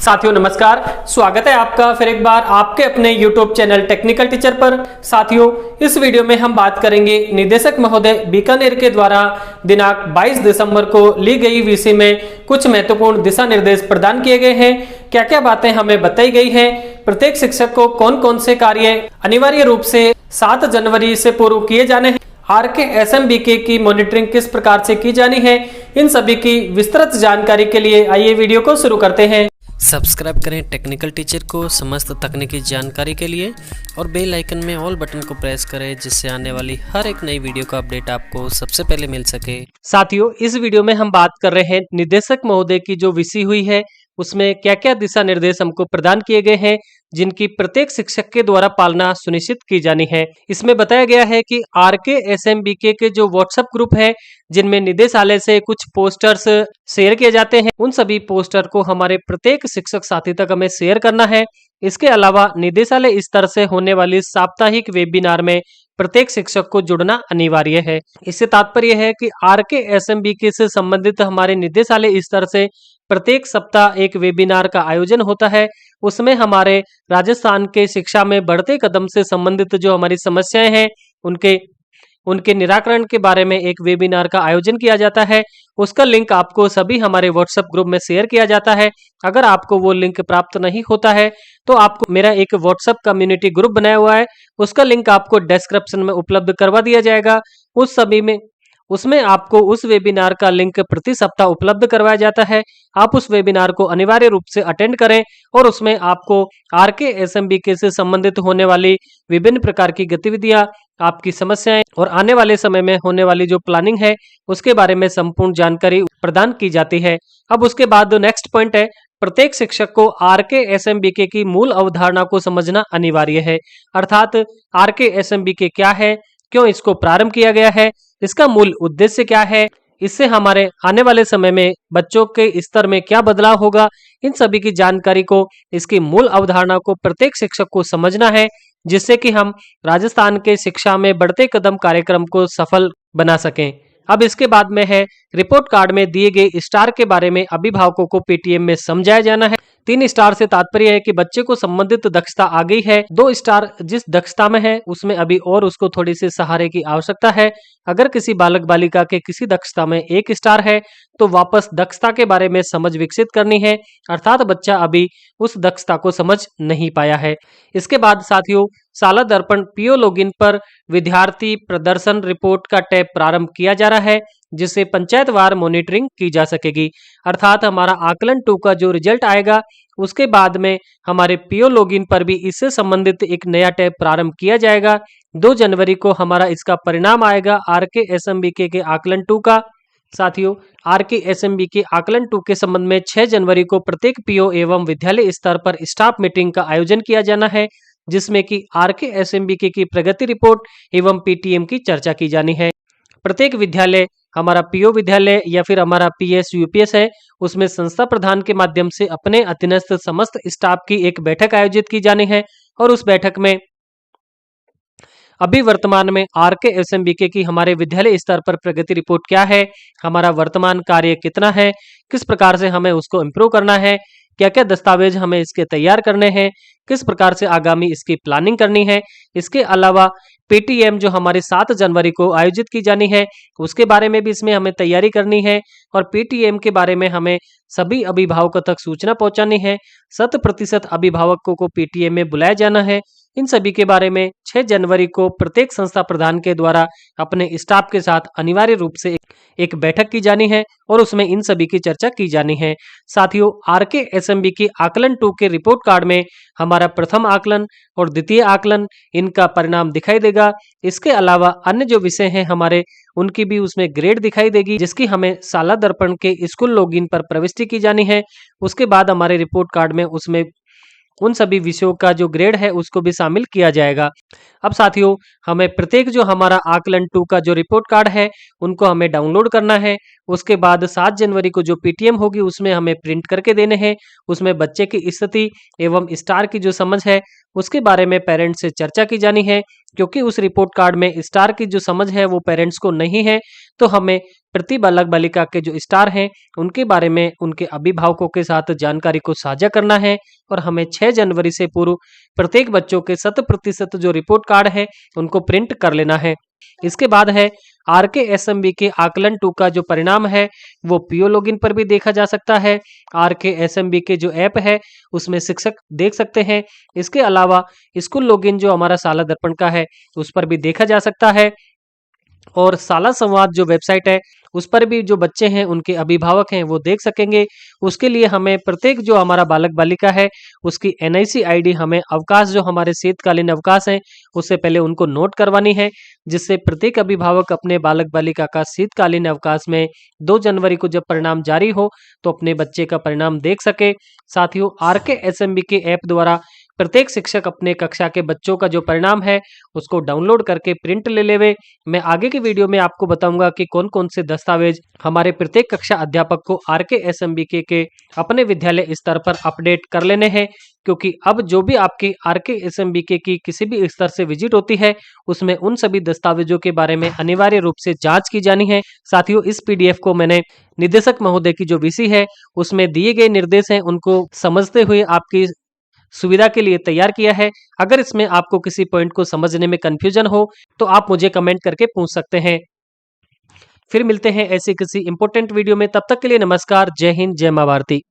साथियों नमस्कार, स्वागत है आपका फिर एक बार आपके अपने YouTube चैनल टेक्निकल टीचर पर। साथियों इस वीडियो में हम बात करेंगे निदेशक महोदय बीकानेर के द्वारा दिनांक 22 दिसंबर को ली गई वीसी में कुछ महत्वपूर्ण दिशा निर्देश प्रदान किए गए हैं। क्या क्या बातें हमें बताई गई हैं, प्रत्येक शिक्षक को कौन कौन से कार्य अनिवार्य रूप से 7 जनवरी से पूर्व किए जाने हैं, RKSMBK की मॉनिटरिंग किस प्रकार से की जानी है, इन सभी की विस्तृत जानकारी के लिए आइए वीडियो को शुरू करते हैं। सब्सक्राइब करें टेक्निकल टीचर को समस्त तकनीकी जानकारी के लिए और बेल आइकन में ऑल बटन को प्रेस करें जिससे आने वाली हर एक नई वीडियो का अपडेट आपको सबसे पहले मिल सके। साथियों इस वीडियो में हम बात कर रहे हैं निदेशक महोदय की जो वीसी हुई है उसमें क्या क्या दिशा निर्देश हमको प्रदान किए गए हैं जिनकी प्रत्येक शिक्षक के द्वारा पालना सुनिश्चित की जानी है। इसमें बताया गया है कि RKSMBK के जो व्हाट्सएप ग्रुप है जिनमें निदेशालय से कुछ पोस्टर्स शेयर किए जाते हैं, उन सभी पोस्टर को हमारे प्रत्येक शिक्षक साथी तक हमें शेयर करना है। इसके अलावा निदेशालय स्तर से होने वाली साप्ताहिक वेबिनार में प्रत्येक शिक्षक को जुड़ना अनिवार्य है। इससे तात्पर्य है कि RKSMBK से संबंधित हमारे निदेशालय स्तर से प्रत्येक सप्ताह एक वेबिनार का आयोजन होता है। उसमें हमारे राजस्थान के शिक्षा में बढ़ते कदम से संबंधित जो हमारी समस्याएं हैं उनके निराकरण के बारे में एक वेबिनार का आयोजन किया जाता है। उसका लिंक आपको सभी हमारे व्हाट्सएप ग्रुप में शेयर किया जाता है। अगर आपको वो लिंक प्राप्त नहीं होता है तो आपको मेरा एक व्हाट्सएप कम्युनिटी ग्रुप बनाया हुआ है, उसका लिंक आपको डिस्क्रिप्शन में उपलब्ध करवा दिया जाएगा। उसमें आपको उस वेबिनार का लिंक प्रति सप्ताह उपलब्ध करवाया जाता है। आप उस वेबिनार को अनिवार्य रूप से अटेंड करें और उसमें आपको RKSMBK से संबंधित होने वाली विभिन्न प्रकार की गतिविधियां, आपकी समस्याएं और आने वाले समय में होने वाली जो प्लानिंग है उसके बारे में संपूर्ण जानकारी प्रदान की जाती है। अब उसके बाद नेक्स्ट पॉइंट है, प्रत्येक शिक्षक को RKSMBK की मूल अवधारणा को समझना अनिवार्य है। अर्थात RKSMBK क्या है, क्यों इसको प्रारंभ किया गया है, इसका मूल उद्देश्य क्या है, इससे हमारे आने वाले समय में बच्चों के स्तर में क्या बदलाव होगा, इन सभी की जानकारी को, इसकी मूल अवधारणा को प्रत्येक शिक्षक को समझना है जिससे कि हम राजस्थान के शिक्षा में बढ़ते कदम कार्यक्रम को सफल बना सकें। अब इसके बाद में है रिपोर्ट कार्ड में दिए गए स्टार के बारे में अभिभावकों को PTM में समझाया जाना है। 3 स्टार से तात्पर्य है कि बच्चे को संबंधित दक्षता आ गई है, 2 स्टार जिस दक्षता में है उसमें अभी और उसको थोड़ी सी सहारे की आवश्यकता है। अगर किसी बालक बालिका के किसी दक्षता में 1 स्टार है तो वापस दक्षता के बारे में समझ विकसित करनी है, अर्थात बच्चा अभी उस दक्षता को समझ नहीं पाया है। इसके बाद साथियों साला दर्पण PO लॉगिन पर विद्यार्थी प्रदर्शन रिपोर्ट का टैब प्रारंभ किया जा रहा है जिससे पंचायतवार मॉनिटरिंग की जा सकेगी। अर्थात हमारा आकलन 2 का जो रिजल्ट आएगा उसके बाद में हमारे PO लॉगिन पर भी इससे संबंधित एक नया टैब प्रारंभ किया जाएगा। 2 जनवरी को हमारा इसका परिणाम आएगा RKSMBK के आकलन 2 का। साथियों RKSMBK आकलन 2 के संबंध में 6 जनवरी को प्रत्येक PO एवं विद्यालय स्तर पर स्टाफ मीटिंग का आयोजन किया जाना है जिसमें कि RKSMBK की प्रगति रिपोर्ट एवं PTM की चर्चा की जानी है। प्रत्येक विद्यालय, हमारा PO विद्यालय या फिर हमारा PS UPS है, उसमें संस्था प्रधान के माध्यम से अपने अधीनस्थ समस्त स्टाफ की एक बैठक आयोजित की जानी है और उस बैठक में अभी वर्तमान में RKSMBK की हमारे विद्यालय स्तर पर प्रगति रिपोर्ट क्या है, हमारा वर्तमान कार्य कितना है, किस प्रकार से हमें उसको इम्प्रूव करना है, क्या क्या दस्तावेज हमें इसके तैयार करने हैं, किस प्रकार से आगामी इसकी प्लानिंग करनी है। इसके अलावा PTM जो हमारी 7 जनवरी को आयोजित की जानी है उसके बारे में भी इसमें हमें तैयारी करनी है और PTM के बारे में हमें सभी अभिभावकों तक सूचना पहुंचानी है। 100% अभिभावकों को PTM में बुलाया जाना है। इन सभी के बारे में 6 जनवरी को प्रत्येक संस्था प्रधान के द्वारा अपने स्टाफ के साथ अनिवार्य रूप से एक बैठक की जानी है और उसमें इन सभी की चर्चा की जानी है। साथियों RKSMBK आकलन 2 के रिपोर्ट कार्ड में हमारा प्रथम आकलन और द्वितीय आकलन इनका परिणाम दिखाई देगा। इसके अलावा अन्य जो विषय हैं हमारे उनकी भी उसमें ग्रेड दिखाई देगी जिसकी हमें साला दर्पण के स्कूल लॉगिन पर प्रविष्टि की जानी है। उसके बाद हमारे रिपोर्ट कार्ड में उसमें उन सभी विषयों का जो ग्रेड है उसको भी शामिल किया जाएगा। अब साथियों हमें प्रत्येक जो हमारा आकलन 2 का जो रिपोर्ट कार्ड है उनको हमें डाउनलोड करना है। उसके बाद 7 जनवरी को जो PTM होगी उसमें हमें प्रिंट करके देने हैं। उसमें बच्चे की स्थिति एवं स्टार की जो समझ है उसके बारे में पेरेंट्स से चर्चा की जानी है, क्योंकि उस रिपोर्ट कार्ड में स्टार की जो समझ है वो पेरेंट्स को नहीं है, तो हमें प्रति बालक बालिका के जो स्टार हैं उनके बारे में उनके अभिभावकों के साथ जानकारी को साझा करना है और हमें 6 जनवरी से पूर्व प्रत्येक बच्चों के 100% जो रिपोर्ट कार्ड है उनको प्रिंट कर लेना है। इसके बाद है RKSMB के आकलन 2 का जो परिणाम है वो पीओ लॉगिन पर भी देखा जा सकता है। RKSMB के जो ऐप है उसमें शिक्षक देख सकते हैं। इसके अलावा स्कूल लॉगिन जो हमारा साला दर्पण का है उस पर भी देखा जा सकता है और साला संवाद जो वेबसाइट है उस पर भी जो बच्चे हैं उनके अभिभावक हैं वो देख सकेंगे। उसके लिए हमें प्रत्येक जो हमारा बालक बालिका है उसकी NIC ID हमें अवकाश जो हमारे शीतकालीन अवकाश हैं उससे पहले उनको नोट करवानी है, जिससे प्रत्येक अभिभावक अपने बालक बालिका का शीतकालीन अवकाश में 2 जनवरी को जब परिणाम जारी हो तो अपने बच्चे का परिणाम देख सके। साथियों, RKSMB के ऐप द्वारा प्रत्येक शिक्षक अपने कक्षा के बच्चों का जो परिणाम है उसको डाउनलोड करके प्रिंट ले लेवे। मैं आगे की वीडियो में आपको बताऊंगा कि कौन कौन से दस्तावेज हमारे प्रत्येक कक्षा अध्यापक को RKSMB के अपने विद्यालय स्तर पर अपडेट कर लेने हैं, क्योंकि अब जो भी आपकी RKSMB की किसी भी स्तर से विजिट होती है उसमें उन सभी दस्तावेजों के बारे में अनिवार्य रूप से जांच की जानी है। साथियों, इस PDF को मैंने निदेशक महोदय की जो VC है उसमें दिए गए निर्देश हैं उनको समझते हुए आपकी सुविधा के लिए तैयार किया है। अगर इसमें आपको किसी पॉइंट को समझने में कंफ्यूजन हो तो आप मुझे कमेंट करके पूछ सकते हैं। फिर मिलते हैं ऐसी किसी इंपॉर्टेंट वीडियो में, तब तक के लिए नमस्कार, जय हिंद, जय मां भारती।